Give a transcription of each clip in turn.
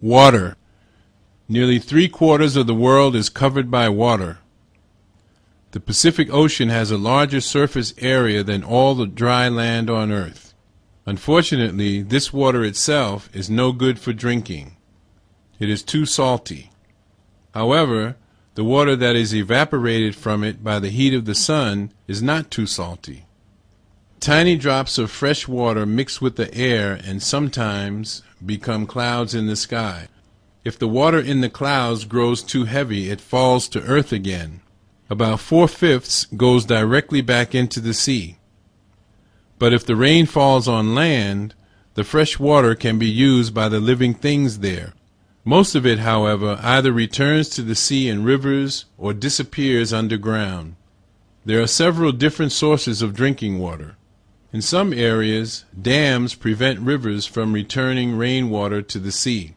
Water. Nearly 3/4 of the world is covered by water. The Pacific Ocean has a larger surface area than all the dry land on Earth. Unfortunately, this water itself is no good for drinking. It is too salty. However, the water that is evaporated from it by the heat of the sun is not too salty. Tiny drops of fresh water mix with the air and sometimes become clouds in the sky. If the water in the clouds grows too heavy, it falls to earth again. About 4/5 goes directly back into the sea. But if the rain falls on land, the fresh water can be used by the living things there. Most of it, however, either returns to the sea in rivers or disappears underground. There are several different sources of drinking water. In some areas, dams prevent rivers from returning rainwater to the sea.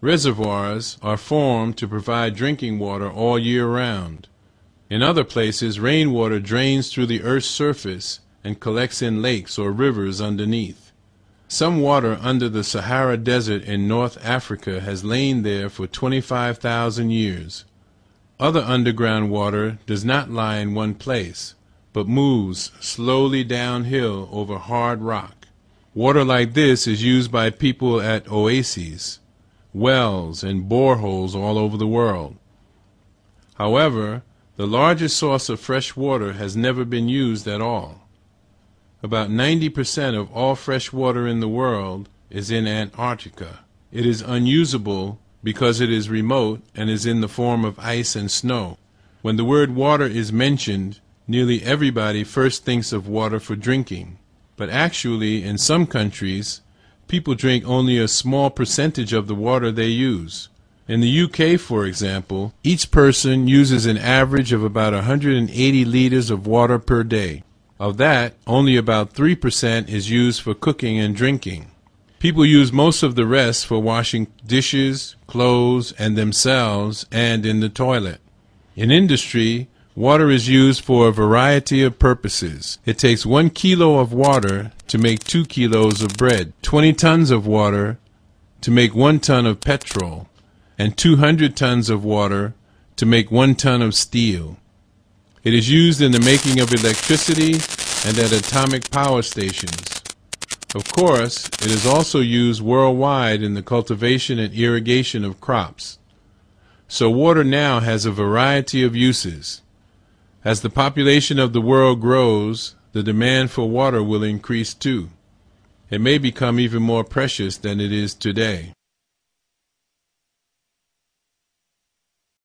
Reservoirs are formed to provide drinking water all year round. In other places, rainwater drains through the Earth's surface and collects in lakes or rivers underneath. Some water under the Sahara Desert in North Africa has lain there for 25,000 years. Other underground water does not lie in one place, but moves slowly downhill over hard rock. Water like this is used by people at oases, wells, and boreholes all over the world. However, the largest source of fresh water has never been used at all. About 90% of all fresh water in the world is in Antarctica. It is unusable because it is remote and is in the form of ice and snow. When the word water is mentioned, nearly everybody first thinks of water for drinking. But actually, in some countries, people drink only a small percentage of the water they use. In the UK, for example, each person uses an average of about 180 liters of water per day. Of that, only about 3% is used for cooking and drinking. People use most of the rest for washing dishes, clothes, and themselves, and in the toilet. In industry, water is used for a variety of purposes. It takes 1 kilo of water to make 2 kilos of bread, 20 tons of water to make 1 ton of petrol, and 200 tons of water to make 1 ton of steel. It is used in the making of electricity and at atomic power stations. Of course, it is also used worldwide in the cultivation and irrigation of crops. So water now has a variety of uses. As the population of the world grows, the demand for water will increase too. It may become even more precious than it is today.